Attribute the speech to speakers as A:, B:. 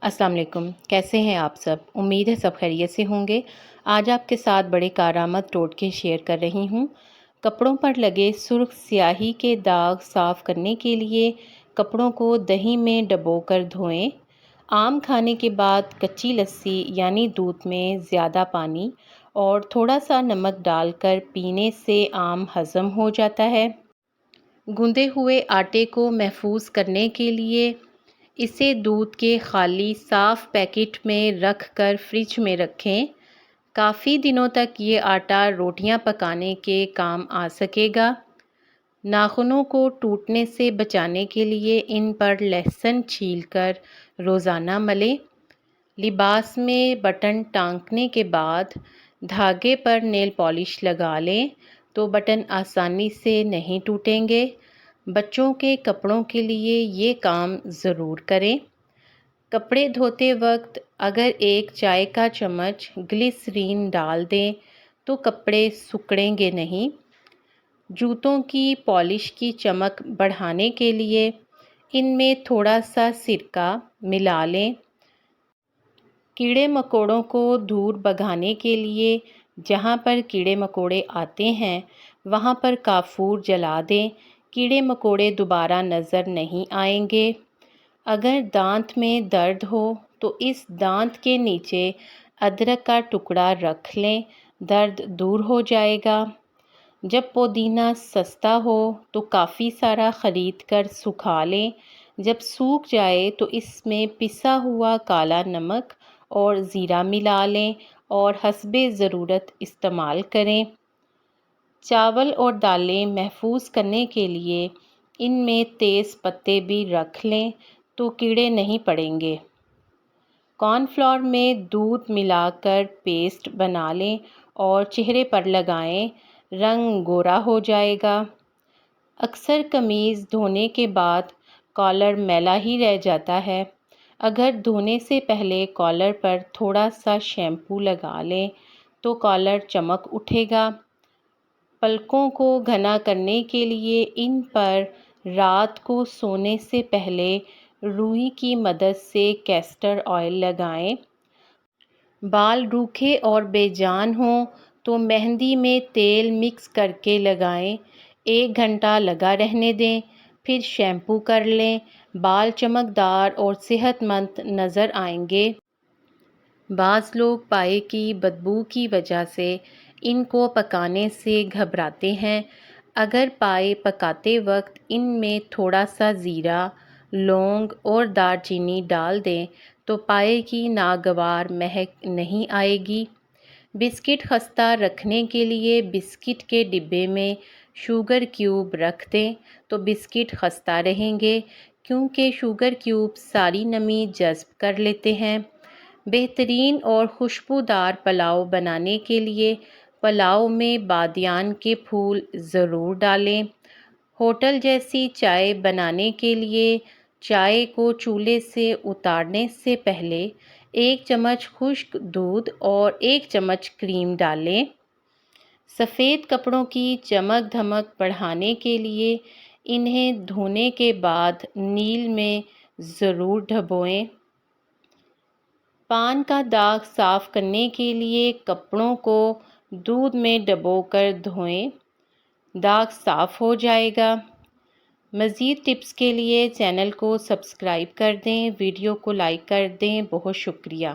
A: السلام علیکم، کیسے ہیں آپ سب؟ امید ہے سب خیریت سے ہوں گے۔ آج آپ کے ساتھ بڑے کارآمد ٹوٹکے شیئر کر رہی ہوں۔ کپڑوں پر لگے سرخ سیاہی کے داغ صاف کرنے کے لیے کپڑوں کو دہی میں ڈبو کر دھوئیں۔ آم کھانے کے بعد کچی لسی یعنی دودھ میں زیادہ پانی اور تھوڑا سا نمک ڈال کر پینے سے آم ہضم ہو جاتا ہے۔ گوندے ہوئے آٹے کو محفوظ کرنے کے لیے اسے دودھ کے خالی صاف پیکٹ میں رکھ کر فریج میں رکھیں۔ کافی دنوں تک یہ آٹا روٹیاں پکانے کے کام آ سکے گا۔ ناخنوں کو ٹوٹنے سے بچانے کے لیے ان پر لہسن چھیل کر روزانہ ملیں۔ لباس میں بٹن ٹانکنے کے بعد دھاگے پر نیل پالش لگا لیں تو بٹن آسانی سے نہیں ٹوٹیں گے۔ بچوں کے کپڑوں کے لیے یہ کام ضرور کریں۔ کپڑے دھوتے وقت اگر ایک چائے کا چمچ گلیسرین ڈال دیں تو کپڑے سکڑیں گے نہیں۔ جوتوں کی پالش کی چمک بڑھانے کے لیے ان میں تھوڑا سا سرکہ ملا لیں۔ کیڑے مکوڑوں کو دور بھگانے کے لیے جہاں پر کیڑے مکوڑے آتے ہیں وہاں پر کافور جلا دیں۔ کیڑے مکوڑے دوبارہ نظر نہیں آئیں گے۔ اگر دانت میں درد ہو تو اس دانت کے نیچے ادرک کا ٹکڑا رکھ لیں، درد دور ہو جائے گا۔ جب پودینہ سستا ہو تو کافی سارا خرید کر سکھا لیں۔ جب سوکھ جائے تو اس میں پسا ہوا کالا نمک اور زیرہ ملا لیں اور حسب ضرورت استعمال کریں۔ چاول اور دالیں محفوظ کرنے کے لیے ان میں تیز پتے بھی رکھ لیں تو کیڑے نہیں پڑیں گے۔ کارن فلاور میں دودھ ملا کر پیسٹ بنا لیں اور چہرے پر لگائیں، رنگ گورا ہو جائے گا۔ اکثر قمیض دھونے کے بعد کالر میلا ہی رہ جاتا ہے۔ اگر دھونے سے پہلے کالر پر تھوڑا سا شیمپو لگا لیں تو کالر چمک اٹھے گا۔ پلکوں کو گھنا کرنے کے لیے ان پر رات کو سونے سے پہلے روئی کی مدد سے کیسٹر آئل لگائیں۔ بال روکھے اور بے جان ہوں تو مہندی میں تیل مکس کر کے لگائیں۔ 1 گھنٹہ لگا رہنے دیں، پھر شیمپو کر لیں۔ بال چمکدار اور صحت مند نظر آئیں گے۔ بعض لوگ پائے کی بدبو کی وجہ سے ان کو پکانے سے گھبراتے ہیں۔ اگر پائے پکاتے وقت ان میں تھوڑا سا زیرہ، لونگ اور دار چینی ڈال دیں تو پائے کی ناگوار مہک نہیں آئے گی۔ بسکٹ خستہ رکھنے کے لیے بسکٹ کے ڈبے میں شوگر کیوب رکھ دیں تو بسکٹ خستہ رہیں گے کیونکہ شوگر کیوب ساری نمی جذب کر لیتے ہیں۔ بہترین اور خوشبودار پلاؤ بنانے کے لیے پلاؤ میں بادیان کے پھول ضرور ڈالیں۔ ہوٹل جیسی چائے بنانے کے لیے چائے کو چولہے سے اتارنے سے پہلے 1 چمچ خشک دودھ اور 1 چمچ کریم ڈالیں۔ سفید کپڑوں کی چمک دھمک بڑھانے کے لیے انہیں دھونے کے بعد نیل میں ضرور ڈبوئیں۔ پان کا داغ صاف کرنے کے لیے کپڑوں کو دودھ میں ڈبو کر دھوئیں، داغ صاف ہو جائے گا۔ مزید ٹپس کے لیے چینل کو سبسکرائب کر دیں، ویڈیو کو لائک کر دیں۔ بہت شکریہ۔